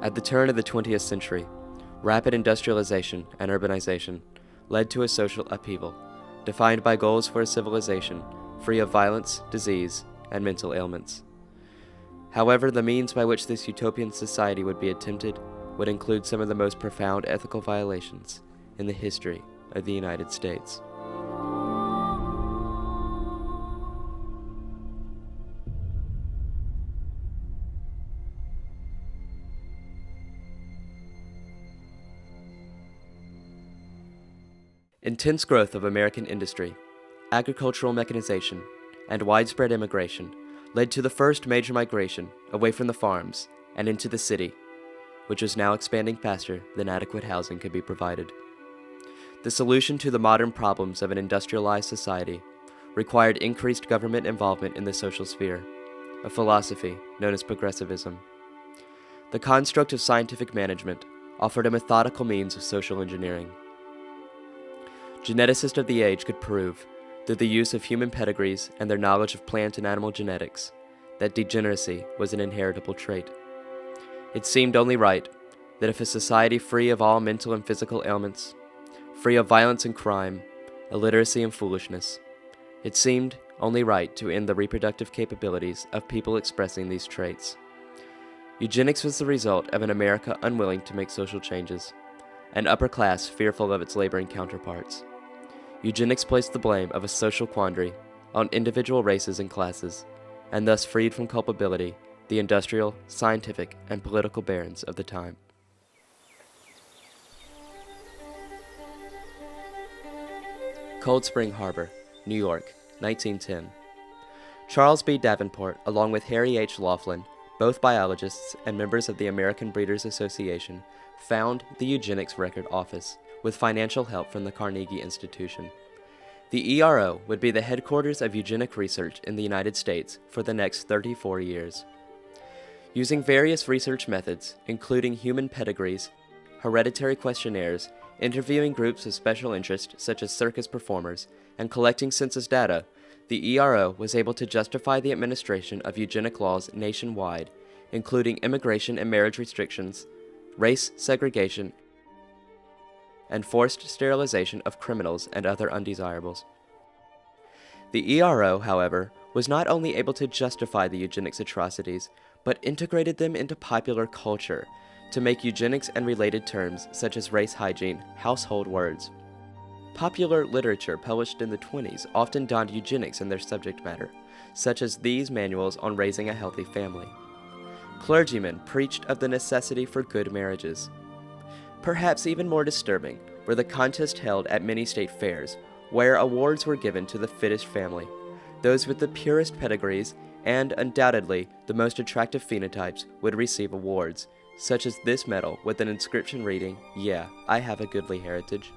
At the turn of the 20th century, rapid industrialization and urbanization led to a social upheaval, defined by goals for a civilization free of violence, disease, and mental ailments. However, the means by which this utopian society would be attempted would include some of the most profound ethical violations in the history of the United States. Intense growth of American industry, agricultural mechanization, and widespread immigration led to the first major migration away from the farms and into the city, which was now expanding faster than adequate housing could be provided. The solution to the modern problems of an industrialized society required increased government involvement in the social sphere, a philosophy known as progressivism. The construct of scientific management offered a methodical means of social engineering. Geneticists of the age could prove, through the use of human pedigrees and their knowledge of plant and animal genetics, that degeneracy was an inheritable trait. It seemed only right that if a society free of all mental and physical ailments, free of violence and crime, illiteracy and foolishness, it seemed only right to end the reproductive capabilities of people expressing these traits. Eugenics was the result of an America unwilling to make social changes, an upper class fearful of its laboring counterparts. Eugenics placed the blame of a social quandary on individual races and classes, and thus freed from culpability the industrial, scientific, and political barons of the time. Cold Spring Harbor, New York, 1910. Charles B. Davenport, along with Harry H. Laughlin, both biologists and members of the American Breeders' Association, found the Eugenics Record Office with financial help from the Carnegie Institution. The ERO would be the headquarters of eugenic research in the United States for the next 34 years. Using various research methods, including human pedigrees, hereditary questionnaires, interviewing groups of special interest such as circus performers, and collecting census data, the ERO was able to justify the administration of eugenic laws nationwide, including immigration and marriage restrictions, race segregation, and forced sterilization of criminals and other undesirables. The ERO, however, was not only able to justify the eugenics atrocities, but integrated them into popular culture to make eugenics and related terms such as race hygiene household words. Popular literature published in the 1920s often donned eugenics in their subject matter, such as these manuals on raising a healthy family. Clergymen preached of the necessity for good marriages. Perhaps even more disturbing were the contests held at many state fairs, where awards were given to the fittest family, those with the purest pedigrees and undoubtedly the most attractive phenotypes would receive awards, such as this medal with an inscription reading, "Yeah, I have a goodly heritage."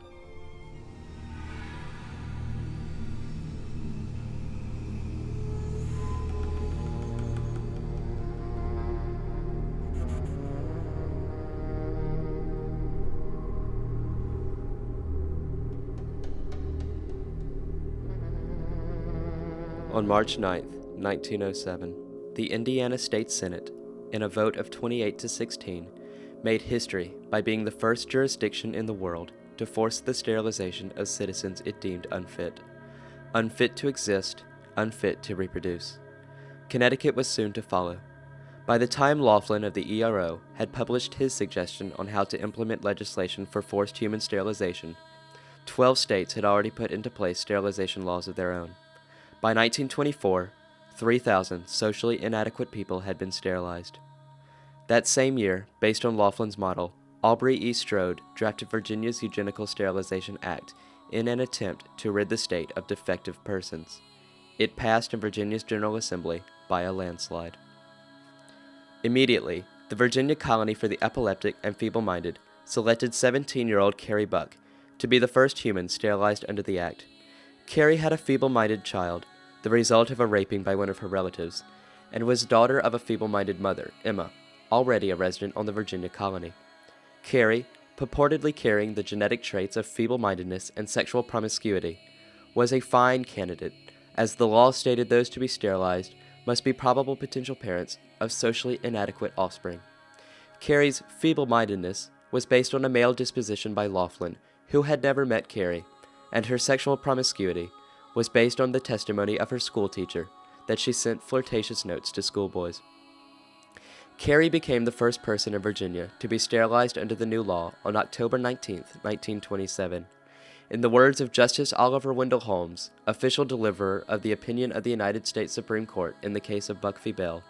On March 9, 1907, the Indiana State Senate, in a vote of 28 to 16, made history by being the first jurisdiction in the world to force the sterilization of citizens it deemed unfit. Unfit to exist, unfit to reproduce. Connecticut was soon to follow. By the time Laughlin of the ERO had published his suggestion on how to implement legislation for forced human sterilization, 12 states had already put into place sterilization laws of their own. By 1924, 3,000 socially inadequate people had been sterilized. That same year, based on Laughlin's model, Aubrey E. Strode drafted Virginia's Eugenical Sterilization Act in an attempt to rid the state of defective persons. It passed in Virginia's General Assembly by a landslide. Immediately, the Virginia Colony for the Epileptic and Feeble-Minded selected 17-year-old Carrie Buck to be the first human sterilized under the act. Carrie had a feeble-minded child, the result of a raping by one of her relatives, and was daughter of a feeble-minded mother, Emma, already a resident on the Virginia colony. Carrie, purportedly carrying the genetic traits of feeble-mindedness and sexual promiscuity, was a fine candidate, as the law stated those to be sterilized must be probable potential parents of socially inadequate offspring. Carey's feeble-mindedness was based on a male disposition by Laughlin, who had never met Carey, and her sexual promiscuity was based on the testimony of her schoolteacher that she sent flirtatious notes to schoolboys. Carey became the first person in Virginia to be sterilized under the new law on October 19, 1927. In the words of Justice Oliver Wendell Holmes, official deliverer of the opinion of the United States Supreme Court in the case of Buck v. Bell,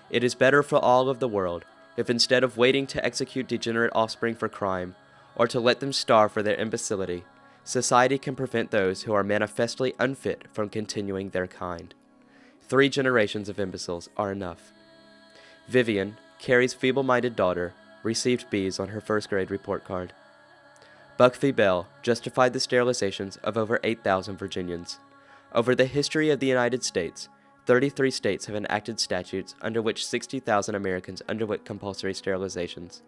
"It is better for all of the world if instead of waiting to execute degenerate offspring for crime, or to let them starve for their imbecility, society can prevent those who are manifestly unfit from continuing their kind. 3 generations of imbeciles are enough." Vivian, Carey's feeble-minded daughter, received B's on her first-grade report card. Buck v. Bell justified the sterilizations of over 8,000 Virginians. Over the history of the United States, 33 states have enacted statutes under which 60,000 Americans underwent compulsory sterilizations.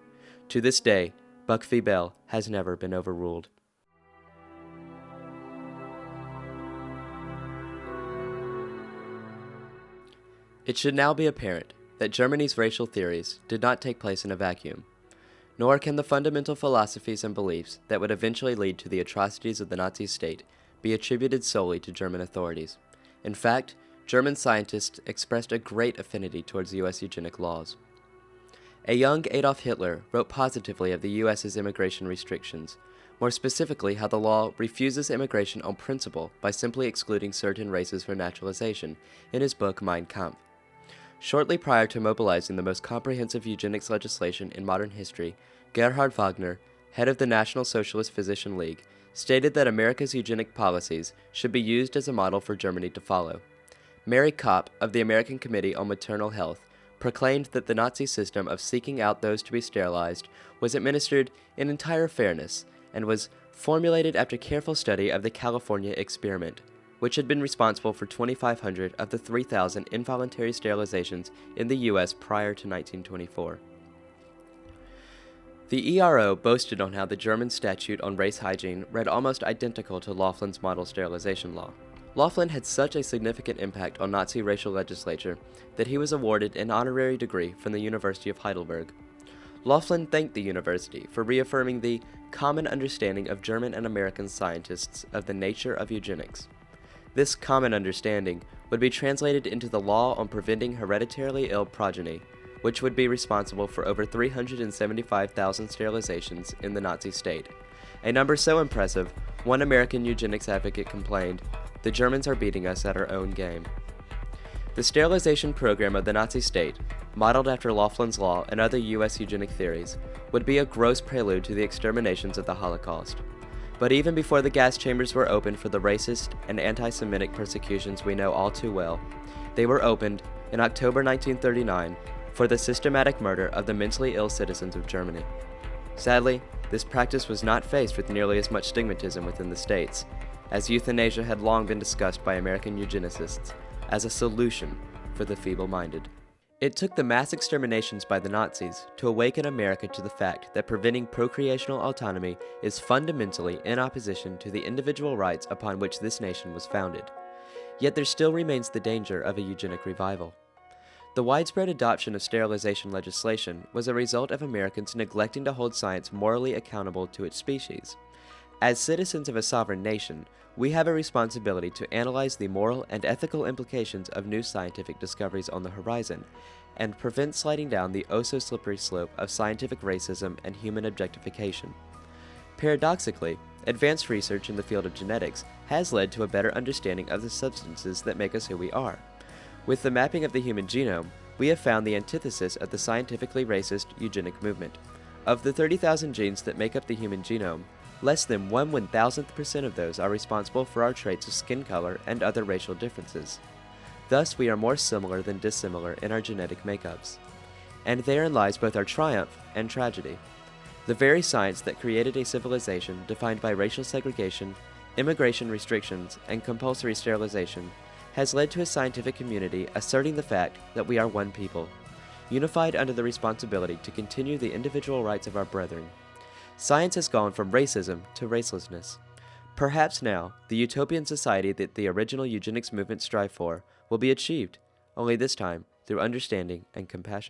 To this day, Buck v. Bell has never been overruled. It should now be apparent that Germany's racial theories did not take place in a vacuum, nor can the fundamental philosophies and beliefs that would eventually lead to the atrocities of the Nazi state be attributed solely to German authorities. In fact, German scientists expressed a great affinity towards U.S. eugenic laws. A young Adolf Hitler wrote positively of the U.S.'s immigration restrictions, more specifically how the law refuses immigration on principle by simply excluding certain races for naturalization, in his book Mein Kampf. Shortly prior to mobilizing the most comprehensive eugenics legislation in modern history, Gerhard Wagner, head of the National Socialist Physician League, stated that America's eugenic policies should be used as a model for Germany to follow. Mary Kopp of the American Committee on Maternal Health proclaimed that the Nazi system of seeking out those to be sterilized was administered in entire fairness and was formulated after careful study of the California experiment, which had been responsible for 2,500 of the 3,000 involuntary sterilizations in the U.S. prior to 1924. The ERO boasted on how the German statute on race hygiene read almost identical to Laughlin's model sterilization law. Laughlin had such a significant impact on Nazi racial legislature that he was awarded an honorary degree from the University of Heidelberg. Laughlin thanked the university for reaffirming the common understanding of German and American scientists of the nature of eugenics. This common understanding would be translated into the law on preventing hereditarily ill progeny, which would be responsible for over 375,000 sterilizations in the Nazi state. A number so impressive, one American eugenics advocate complained, "The Germans are beating us at our own game." The sterilization program of the Nazi state, modeled after Laughlin's law and other U.S. eugenic theories, would be a gross prelude to the exterminations of the Holocaust. But even before the gas chambers were opened for the racist and anti-Semitic persecutions we know all too well, they were opened in October 1939 for the systematic murder of the mentally ill citizens of Germany. Sadly, this practice was not faced with nearly as much stigmatism within the states, as euthanasia had long been discussed by American eugenicists as a solution for the feeble-minded. It took the mass exterminations by the Nazis to awaken America to the fact that preventing procreational autonomy is fundamentally in opposition to the individual rights upon which this nation was founded. Yet there still remains the danger of a eugenic revival. The widespread adoption of sterilization legislation was a result of Americans neglecting to hold science morally accountable to its species. As citizens of a sovereign nation, we have a responsibility to analyze the moral and ethical implications of new scientific discoveries on the horizon, and prevent sliding down the oh-so-slippery slope of scientific racism and human objectification. Paradoxically, advanced research in the field of genetics has led to a better understanding of the substances that make us who we are. With the mapping of the human genome, we have found the antithesis of the scientifically racist eugenic movement. Of the 30,000 genes that make up the human genome, less than 1/1000th% of those are responsible for our traits of skin color and other racial differences. Thus, we are more similar than dissimilar in our genetic makeups. And therein lies both our triumph and tragedy. The very science that created a civilization defined by racial segregation, immigration restrictions, and compulsory sterilization has led to a scientific community asserting the fact that we are one people, unified under the responsibility to continue the individual rights of our brethren. Science has gone from racism to racelessness. Perhaps now, the utopian society that the original eugenics movement strived for will be achieved, only this time through understanding and compassion.